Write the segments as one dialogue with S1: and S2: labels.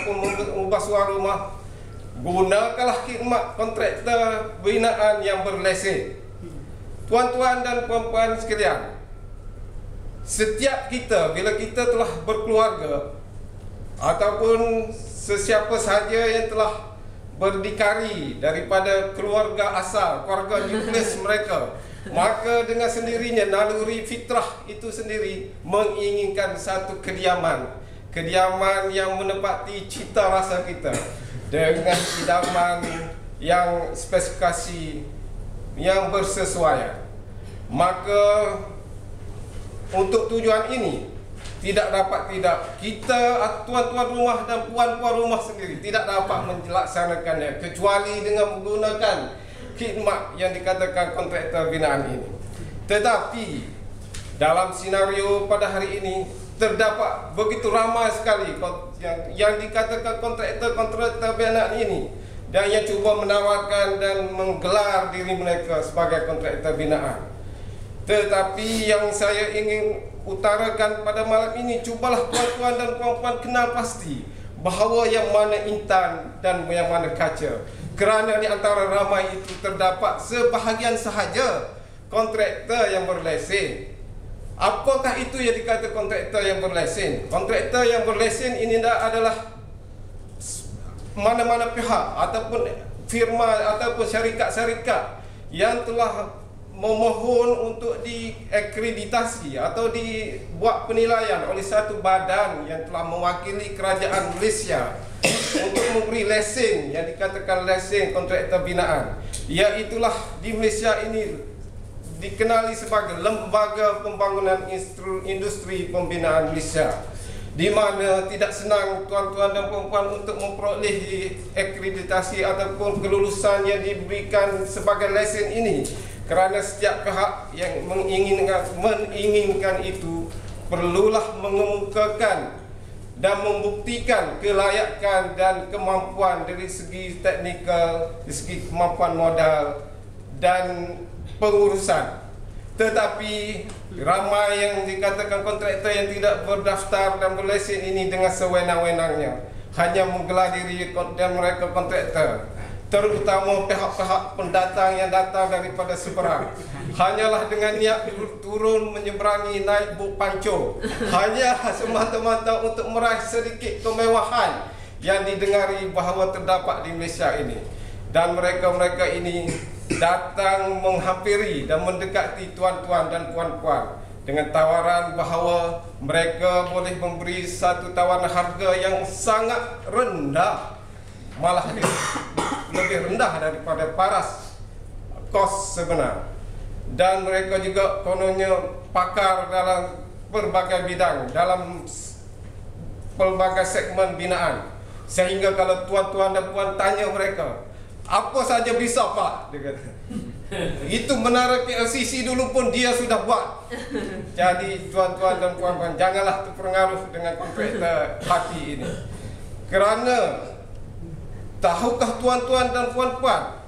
S1: mengubah sebuah rumah, gunakanlah khidmat kontraktor binaan yang berlesen. Tuan-tuan dan puan-puan sekalian, setiap kita bila kita telah berkeluarga ataupun sesiapa sahaja yang telah berdikari daripada keluarga asal, keluarga nukleus mereka, maka dengan sendirinya naluri fitrah itu sendiri menginginkan satu kediaman yang menepati cita rasa kita dengan idaman yang spesifikasi yang bersesuaian. Maka untuk tujuan ini tidak kita tuan-tuan rumah dan puan-puan rumah sendiri tidak dapat melaksanakannya kecuali dengan menggunakan khidmat yang dikatakan kontraktor binaan ini. Tetapi dalam senario pada hari ini terdapat begitu ramai sekali yang dikatakan kontraktor binaan ini dan yang cuba menawarkan dan menggelar diri mereka sebagai kontraktor binaan. Tetapi yang saya ingin utarakan pada malam ini, cubalah tuan-tuan dan puan-puan kenal pasti bahawa yang mana intan dan yang mana kaca. Kerana di antara ramai itu terdapat sebahagian sahaja kontraktor yang berlesen. Apakah itu yang dikatakan kontraktor yang berlesen? Kontraktor yang berlesen ini adalah mana-mana pihak ataupun firma ataupun syarikat-syarikat yang telah memohon untuk diakreditasi atau dibuat penilaian oleh satu badan yang telah mewakili kerajaan Malaysia untuk memberi lesen yang dikatakan lesen kontraktor binaan. Iaitulah di Malaysia ini dikenali sebagai Lembaga Pembangunan Industri Pembinaan Malaysia, di mana tidak senang tuan-tuan dan puan-puan untuk memperoleh akreditasi ataupun kelulusan yang diberikan sebagai lesen ini, kerana setiap pihak yang menginginkan itu perlulah mengemukakan dan membuktikan kelayakan dan kemampuan dari segi teknikal, dari segi kemampuan modal dan pengurusan. Tetapi ramai yang dikatakan kontraktor yang tidak berdaftar dan berlesen ini dengan sewenang-wenangnya hanya menggelar diri dan mereka kontraktor, terutama pihak-pihak pendatang yang datang daripada seberang, hanyalah dengan niat turun menyeberangi naik buk panco, hanya semata-mata untuk meraih sedikit kemewahan yang didengari bahawa terdapat di Malaysia ini. Dan mereka-mereka ini datang menghampiri dan mendekati tuan-tuan dan puan-puan dengan tawaran bahawa mereka boleh memberi satu tawaran harga yang sangat rendah, malah lebih rendah daripada paras kos sebenar. Dan mereka juga kononnya pakar dalam berbagai bidang, dalam pelbagai segmen binaan, sehingga kalau tuan-tuan dan puan tanya mereka, apa saja bisa Pak, dia kata. Itu menara PLCC dulu pun dia sudah buat. Jadi tuan-tuan dan puan-puan, janganlah terpengaruh dengan kontraktor hati ini. Kerana tahukah tuan-tuan dan puan-puan,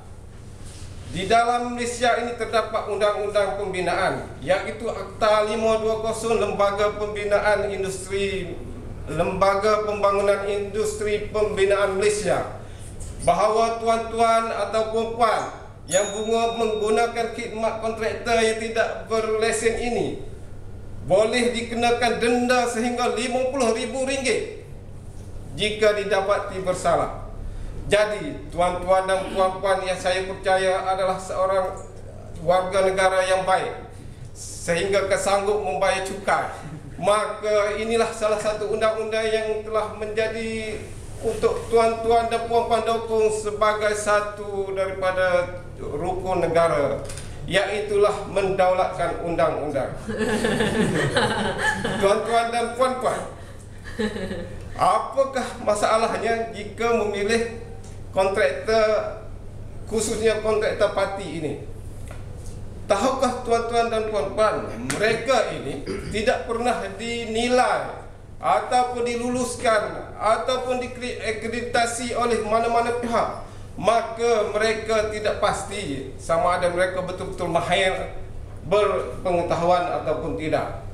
S1: di dalam Malaysia ini terdapat undang-undang pembinaan, iaitu Akta 520 Lembaga Pembangunan Industri Pembinaan Malaysia, bahawa tuan-tuan atau puan yang menggunakan khidmat kontraktor yang tidak berlesen ini boleh dikenakan denda sehingga RM50,000 jika didapati bersalah. Jadi tuan-tuan dan puan-puan yang saya percaya adalah seorang warga negara yang baik sehingga kesanggup membayar cukai, maka inilah salah satu undang-undang yang telah menjadi untuk tuan-tuan dan puan-puan dukung sebagai satu daripada rukun negara, iaitulah mendaulatkan undang-undang. Tuan-tuan dan puan-puan, apakah masalahnya jika memilih kontraktor, khususnya kontraktor parti ini? Tahukah tuan-tuan dan puan-puan, mereka ini tidak pernah dinilai ataupun diluluskan ataupun diakreditasi oleh mana-mana pihak, maka mereka tidak pasti sama ada mereka betul-betul mahir berpengetahuan ataupun tidak.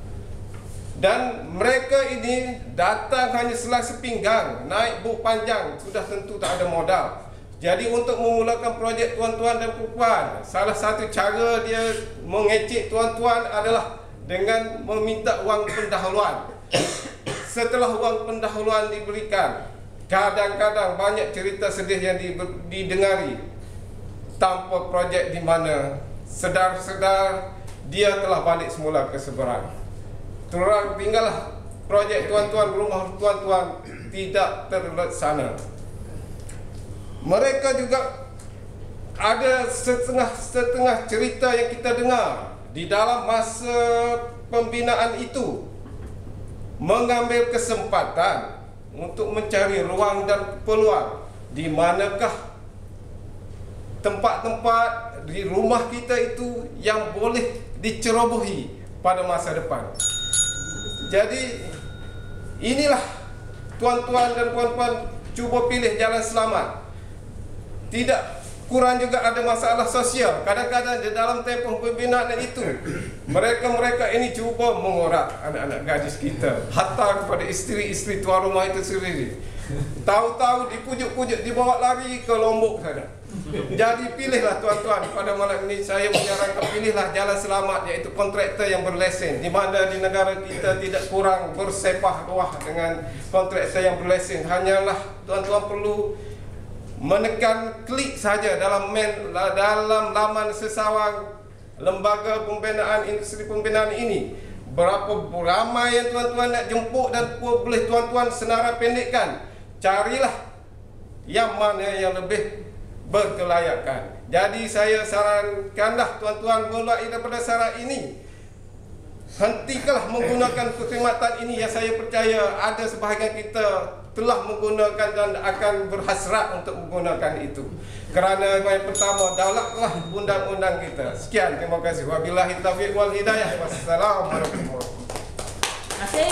S1: Dan mereka ini datang hanya selai sepinggang, naik buk panjang, sudah tentu tak ada modal. Jadi untuk memulakan projek tuan-tuan dan puan, salah satu cara dia mengecek tuan-tuan adalah dengan meminta wang pendahuluan. Setelah wang pendahuluan diberikan, kadang-kadang banyak cerita sedih yang didengari tanpa projek di mana sedar-sedar dia telah balik semula ke seberang. Terang tinggallah projek tuan-tuan, rumah tuan-tuan tidak terlaksana. Mereka juga ada setengah cerita yang kita dengar di dalam masa pembinaan itu, mengambil kesempatan untuk mencari ruang dan peluang di manakah tempat-tempat di rumah kita itu yang boleh dicerobohi pada masa depan. Jadi inilah tuan-tuan dan puan-puan, cuba pilih jalan selamat. Tidak kurang juga ada masalah sosial. Kadang-kadang di dalam tempoh pembinaan itu, mereka ini cuba mengorak anak-anak gadis kita, hatta kepada isteri-isteri tuan rumah itu sendiri. Tahu-tahu dipujuk-pujuk, dibawa lari ke Lombok sana. Jadi pilihlah tuan-tuan, pada malam ini saya menyarankan pilihlah jalan selamat, iaitu kontraktor yang berlesen, di mana di negara kita tidak kurang bersepah ruah dengan kontraktor yang berlesen. Hanyalah tuan-tuan perlu menekan klik saja dalam laman sesawang lembaga pembinaan industri pembinaan ini. Berapa ramai yang tuan-tuan nak jemput dan boleh tuan-tuan senarai pendekkan. Carilah yang mana yang lebih berkelayakan. Jadi saya sarankanlah tuan-tuan, mulai daripada syarat ini, hentikanlah menggunakan perkhidmatan ini yang saya percaya ada sebahagian kita telah menggunakan dan akan berhasrat untuk menggunakan itu. Kerana yang pertama, daulatlah undang-undang kita. Sekian, terima kasih. Wabillahi taufiq wal hidayah. Wassalamualaikum warahmatullahi wabarakatuh.